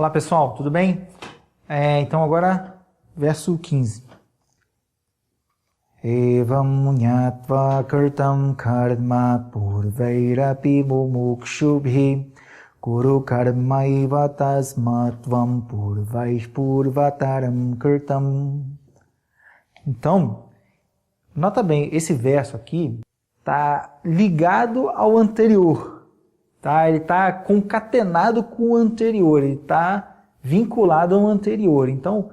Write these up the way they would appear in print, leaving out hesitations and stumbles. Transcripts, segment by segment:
Olá pessoal, tudo bem? Então agora, verso 15. Evam nyatva kartam karma purvairapi mumukshubhi kuru karmaiva tasmatvam purvataram kartam. Então, nota bem, esse verso aqui está ligado ao anterior. Tá? Ele está concatenado com o anterior, ele está vinculado ao anterior. Então,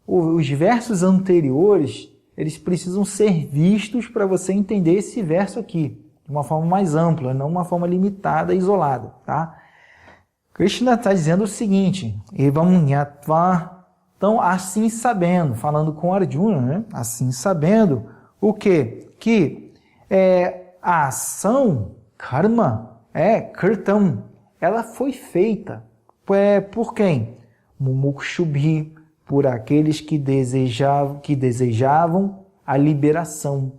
os versos anteriores, eles precisam ser vistos para você entender esse verso aqui, de uma forma mais ampla, não uma forma limitada e isolada. Tá? Krishna está dizendo o seguinte, Evam nyatva, então assim sabendo, falando com Arjuna, né? Assim sabendo, o quê? Que a ação, karma, kirtam, ela foi feita por quem? Mumukshubhi, por aqueles que desejavam a liberação,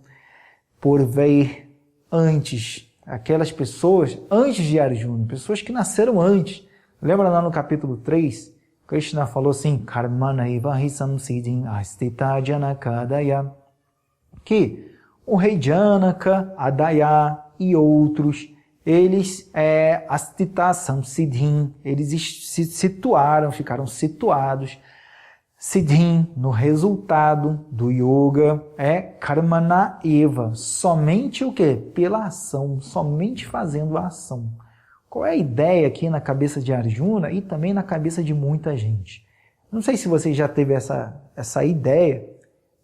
por ver antes, aquelas pessoas antes de Arjuna, pessoas que nasceram antes. Lembra lá no capítulo 3, Krishna falou assim, Karmanaiva hi samsiddhim astita janaka daya, que o rei Janaka, Adaya e outros, eles, astita samsiddhim, eles se situaram, ficaram situados, siddhim, no resultado do yoga, karmana eva, somente o quê? Pela ação, somente fazendo a ação. Qual é a ideia aqui na cabeça de Arjuna e também na cabeça de muita gente? Não sei se você já teve essa ideia,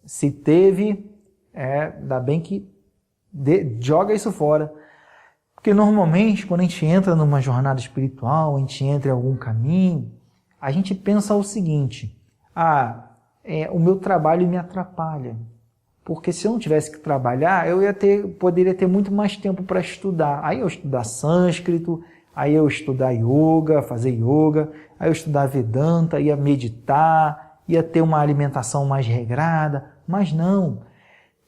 se teve, ainda bem que joga isso fora. Porque normalmente, quando a gente entra numa jornada espiritual, a gente entra em algum caminho, a gente pensa o seguinte, o meu trabalho me atrapalha. Porque se eu não tivesse que trabalhar, eu poderia ter muito mais tempo para estudar. Aí eu estudar sânscrito, aí eu estudar yoga, fazer yoga, aí eu estudar Vedanta, ia meditar, ia ter uma alimentação mais regrada, mas não.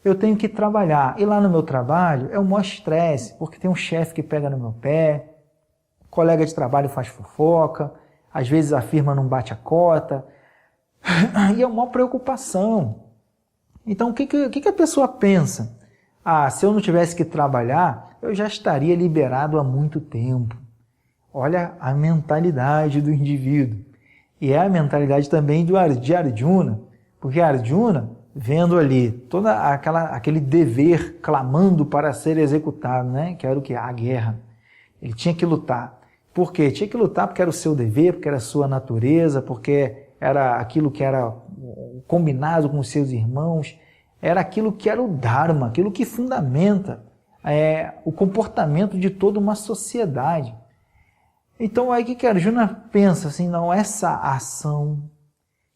Eu tenho que trabalhar. E lá no meu trabalho é o maior estresse, porque tem um chefe que pega no meu pé, colega de trabalho faz fofoca, às vezes a firma não bate a cota, e é uma preocupação. Então, o que a pessoa pensa? Se eu não tivesse que trabalhar, eu já estaria liberado há muito tempo. Olha a mentalidade do indivíduo. E é a mentalidade também de Arjuna, porque Arjuna, vendo ali todo aquele dever clamando para ser executado, né? Que era o que? A guerra. Ele tinha que lutar. Por quê? Tinha que lutar porque era o seu dever, porque era a sua natureza, porque era aquilo que era combinado com os seus irmãos, era aquilo que era o Dharma, aquilo que fundamenta o comportamento de toda uma sociedade. Então aí o que Arjuna pensa? Assim, não, essa ação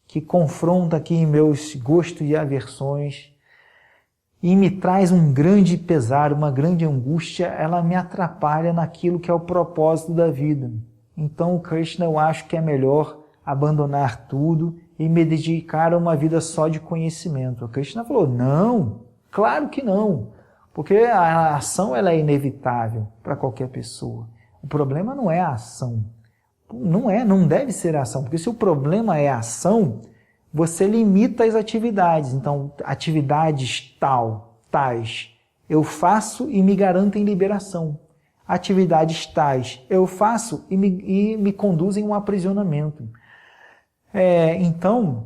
que confronta aqui meus gostos e aversões e me traz um grande pesar, uma grande angústia, ela me atrapalha naquilo que é o propósito da vida. Então, Krishna, eu acho que é melhor abandonar tudo e me dedicar a uma vida só de conhecimento. O Krishna falou, não, claro que não, porque a ação ela é inevitável para qualquer pessoa. O problema não é a ação. Não deve ser a ação, porque se o problema é a ação, você limita as atividades. Então, atividades tais, eu faço e me garantem liberação. Atividades tais, eu faço e me conduzem a um aprisionamento. Então,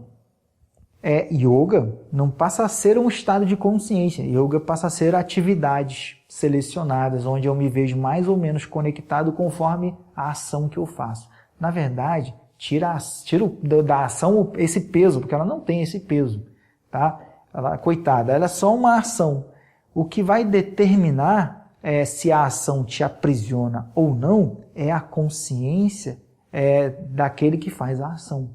yoga não passa a ser um estado de consciência. Yoga passa a ser atividades selecionadas, onde eu me vejo mais ou menos conectado conforme a ação que eu faço. Na verdade, tira da ação esse peso, porque ela não tem esse peso. Tá? Coitada, ela é só uma ação. O que vai determinar se a ação te aprisiona ou não é a consciência daquele que faz a ação.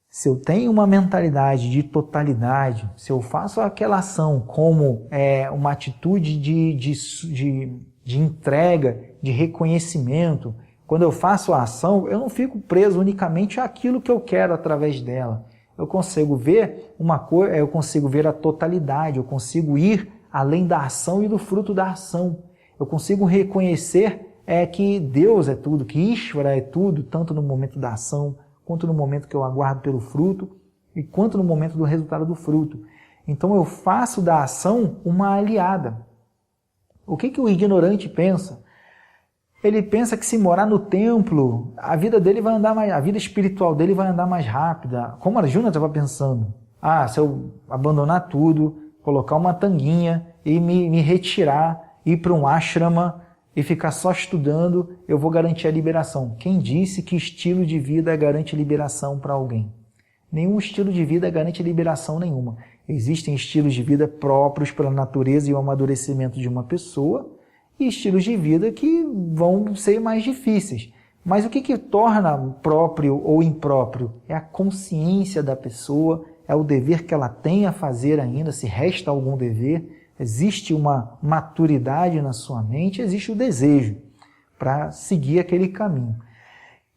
Se eu tenho uma mentalidade de totalidade, se eu faço aquela ação como uma atitude de entrega, de reconhecimento, quando eu faço a ação, eu não fico preso unicamente àquilo que eu quero através dela. Eu consigo ver eu consigo ver a totalidade, eu consigo ir além da ação e do fruto da ação. Eu consigo reconhecer que Deus é tudo, que Ishvara é tudo, tanto no momento da ação quanto no momento que eu aguardo pelo fruto e quanto no momento do resultado do fruto. Então eu faço da ação uma aliada. O que o ignorante pensa? Ele pensa que se morar no templo, a vida dele vai andar mais, a vida espiritual dele vai andar mais rápida. Como Arjuna estava pensando, se eu abandonar tudo, colocar uma tanguinha e me retirar, ir para um ashrama e ficar só estudando, eu vou garantir a liberação. Quem disse que estilo de vida garante liberação para alguém? Nenhum estilo de vida garante liberação nenhuma. Existem estilos de vida próprios pela natureza e o amadurecimento de uma pessoa e estilos de vida que vão ser mais difíceis. Mas o que torna próprio ou impróprio? É a consciência da pessoa, é o dever que ela tem a fazer ainda, se resta algum dever, existe uma maturidade na sua mente, existe o desejo para seguir aquele caminho.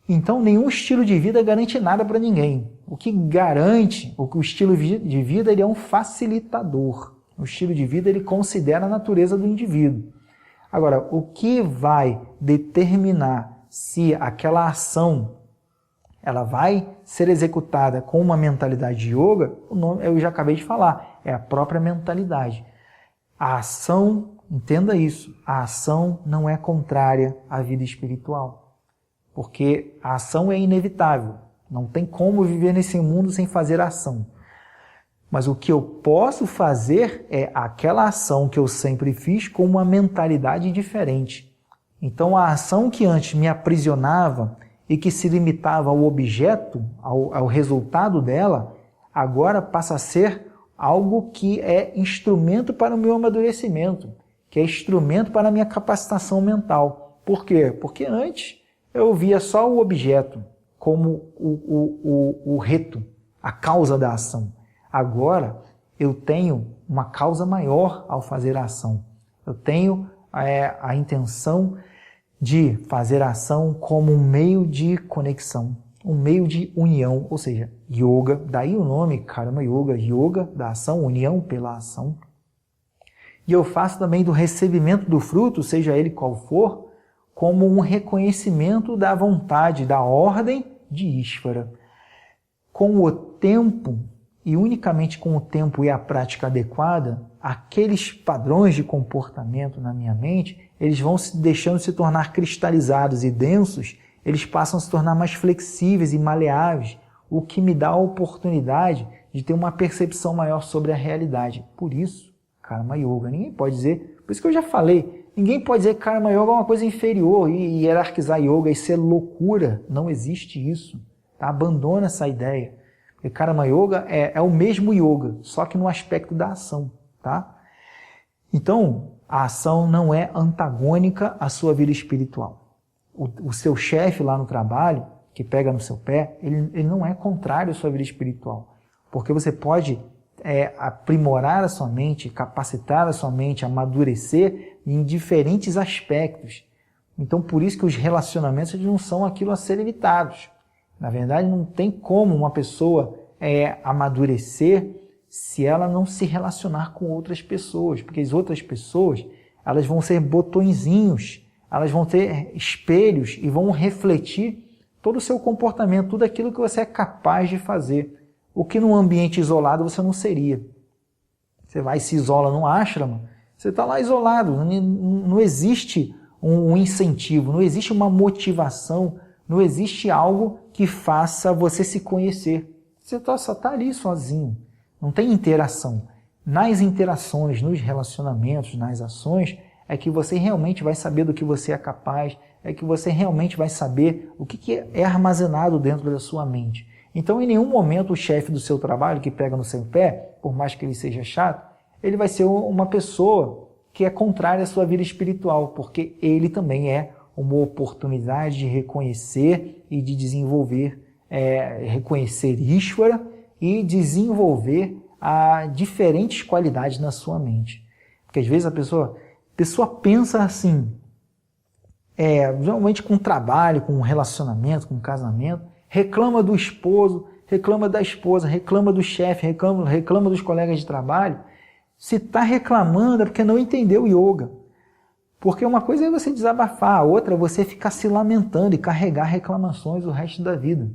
Então, nenhum estilo de vida garante nada para ninguém. O que garante, o estilo de vida, ele é um facilitador. O estilo de vida, ele considera a natureza do indivíduo. Agora, o que vai determinar se aquela ação ela vai ser executada com uma mentalidade de yoga, eu já acabei de falar, é a própria mentalidade. A ação, entenda isso, a ação não é contrária à vida espiritual. Porque a ação é inevitável. Não tem como viver nesse mundo sem fazer ação. Mas o que eu posso fazer é aquela ação que eu sempre fiz com uma mentalidade diferente. Então a ação que antes me aprisionava e que se limitava ao objeto, ao resultado dela, agora passa a ser algo que é instrumento para o meu amadurecimento, que é instrumento para a minha capacitação mental. Por quê? Porque antes eu via só o objeto como o reto, a causa da ação. Agora eu tenho uma causa maior ao fazer a ação. Eu tenho a intenção de fazer a ação como um meio de conexão, um meio de união, ou seja, yoga, daí o nome Karma Yoga, yoga da ação, união pela ação. E eu faço também do recebimento do fruto, seja ele qual for, como um reconhecimento da vontade, da ordem de Ishvara. Com o tempo, e unicamente com o tempo e a prática adequada, aqueles padrões de comportamento na minha mente, eles vão se deixando se tornar cristalizados e densos, eles passam a se tornar mais flexíveis e maleáveis, o que me dá a oportunidade de ter uma percepção maior sobre a realidade. Por isso, Karma Yoga, ninguém pode dizer, por isso que eu já falei, ninguém pode dizer que Karma Yoga é uma coisa inferior e hierarquizar Yoga, isso é loucura, não existe isso. Tá? Abandona essa ideia. Porque Karma Yoga é o mesmo Yoga, só que no aspecto da ação. Tá? Então, a ação não é antagônica à sua vida espiritual. O seu chefe lá no trabalho, que pega no seu pé, ele não é contrário à sua vida espiritual. Porque você pode aprimorar a sua mente, capacitar a sua mente, amadurecer em diferentes aspectos. Então, por isso que os relacionamentos eles não são aquilo a ser evitados. Na verdade, não tem como uma pessoa amadurecer se ela não se relacionar com outras pessoas. Porque as outras pessoas elas vão ser botõezinhos, elas vão ter espelhos e vão refletir todo o seu comportamento, tudo aquilo que você é capaz de fazer. O que num ambiente isolado você não seria. Você vai e se isola num ashrama, você está lá isolado, não existe um incentivo, não existe uma motivação, não existe algo que faça você se conhecer. Você só está ali sozinho, não tem interação. Nas interações, nos relacionamentos, nas ações, é que você realmente vai saber do que você é capaz, é que você realmente vai saber o que é armazenado dentro da sua mente. Então, em nenhum momento, o chefe do seu trabalho, que pega no seu pé, por mais que ele seja chato, ele vai ser uma pessoa que é contrária à sua vida espiritual, porque ele também é uma oportunidade de reconhecer e de desenvolver, reconhecer Ishvara e desenvolver diferentes qualidades na sua mente. Porque às vezes a pessoa pensa assim, geralmente com trabalho, com relacionamento, com casamento, reclama do esposo, reclama da esposa, reclama do chefe, reclama dos colegas de trabalho. Se está reclamando é porque não entendeu yoga. Porque uma coisa é você desabafar, a outra é você ficar se lamentando e carregar reclamações o resto da vida.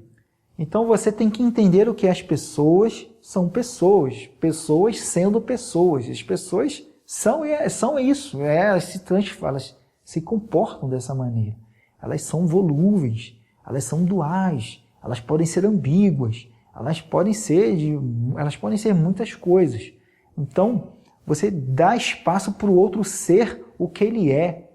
Então você tem que entender o que as pessoas são pessoas, pessoas sendo pessoas. As pessoas são isso, elas se comportam dessa maneira. Elas são volúveis, elas são duais, elas podem ser ambíguas, elas podem ser muitas coisas. Então, você dá espaço para o outro ser o que ele é.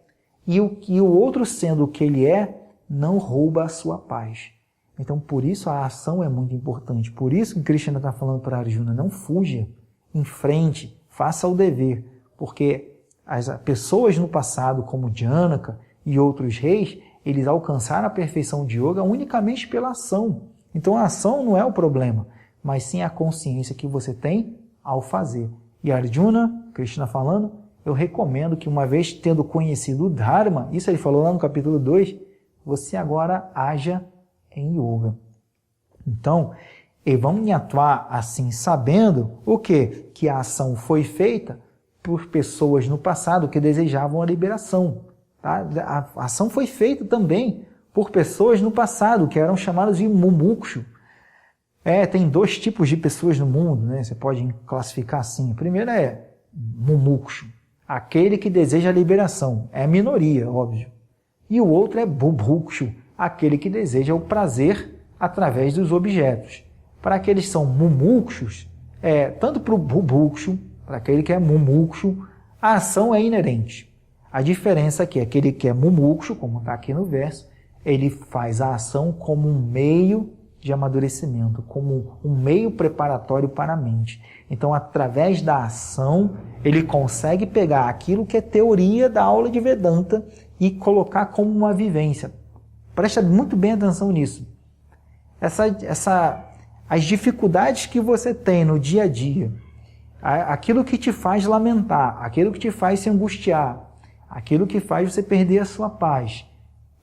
E o outro sendo o que ele é, não rouba a sua paz. Então, por isso a ação é muito importante. Por isso que Krishna está falando para Arjuna, não fuja, enfrente, faça o dever. Porque as pessoas no passado, como Janaka e outros reis, eles alcançaram a perfeição de yoga unicamente pela ação. Então a ação não é o problema, mas sim a consciência que você tem ao fazer. E Arjuna, Krishna falando, eu recomendo que uma vez tendo conhecido o Dharma, isso ele falou lá no capítulo 2, você agora haja em yoga. Então, vamos atuar assim, sabendo o quê? Que a ação foi feita por pessoas no passado que desejavam a liberação. Tá? A ação foi feita também por pessoas no passado que eram chamadas de mumukshu. Tem dois tipos de pessoas no mundo, né? Você pode classificar assim. A primeira é mumukshu, aquele que deseja a liberação. É a minoria, óbvio. E o outro é bubukshu, aquele que deseja o prazer através dos objetos. Para aqueles que são mumukshus, tanto para o bubukshu, para aquele que é mumukshu, a ação é inerente. A diferença é que aquele que é mumukshu, como está aqui no verso, ele faz a ação como um meio de amadurecimento, como um meio preparatório para a mente. Então, através da ação, ele consegue pegar aquilo que é teoria da aula de Vedanta e colocar como uma vivência. Presta muito bem atenção nisso. As dificuldades que você tem no dia a dia, aquilo que te faz lamentar, aquilo que te faz se angustiar, aquilo que faz você perder a sua paz,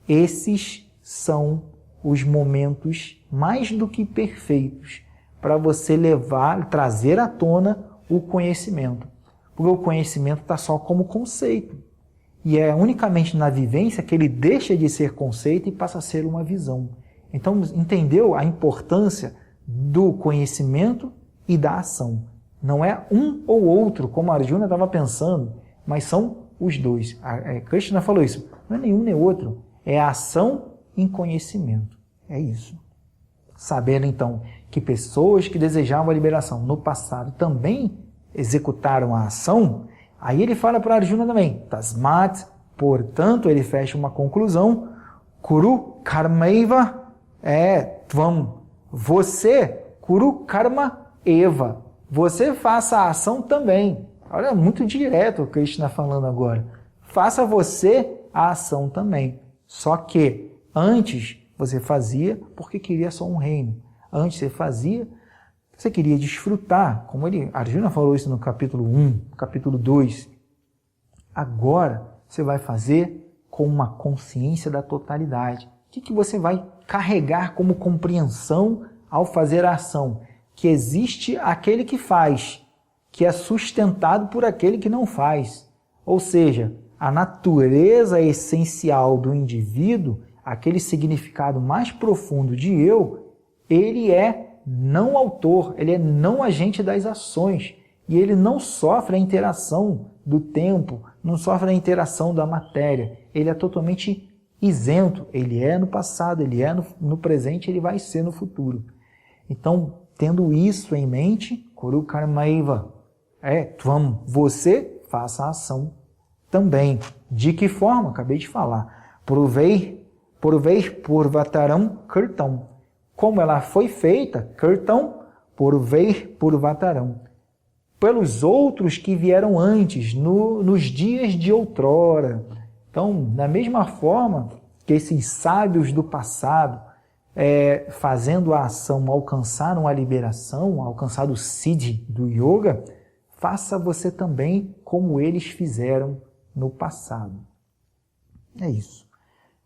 esses são os momentos mais do que perfeitos para você trazer à tona o conhecimento. Porque o conhecimento está só como conceito. E é unicamente na vivência que ele deixa de ser conceito e passa a ser uma visão. Então, entendeu a importância do conhecimento e da ação? Não é um ou outro, como a Arjuna estava pensando, mas são os dois. Krishna falou isso. Não é nenhum nem outro. É a ação em conhecimento. É isso. Sabendo, então, que pessoas que desejavam a liberação no passado também executaram a ação, aí ele fala para Arjuna também, Tasmat, portanto, ele fecha uma conclusão, Kuru Karmaiva, você, Kuru Karma Eva, você faça a ação também. Olha, muito direto o Krishna falando agora. Faça você a ação também. Só que antes você fazia porque queria só um reino. Antes você fazia, você queria desfrutar. Como Arjuna falou isso no capítulo 1, capítulo 2. Agora você vai fazer com uma consciência da totalidade. O que você vai carregar como compreensão ao fazer a ação? Que existe aquele que faz, que é sustentado por aquele que não faz. Ou seja, a natureza essencial do indivíduo, aquele significado mais profundo de eu, ele é não autor, ele é não agente das ações. E ele não sofre a interação do tempo, não sofre a interação da matéria. Ele é totalmente isento. Ele é no passado, ele é no presente, ele vai ser no futuro. Então, tendo isso em mente, Kuru Karmaiva, você faça a ação também. De que forma? Acabei de falar. Purvataram Kirtam. Como ela foi feita, Kirtam, Purvataram. Pelos outros que vieram antes, nos dias de outrora. Então, da mesma forma que esses sábios do passado, fazendo a ação, alcançaram a liberação, alcançaram o siddhi do yoga, faça você também como eles fizeram no passado. É isso.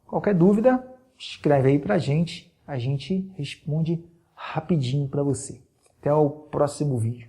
Qualquer dúvida, escreve aí pra gente. A gente responde rapidinho para você. Até o próximo vídeo.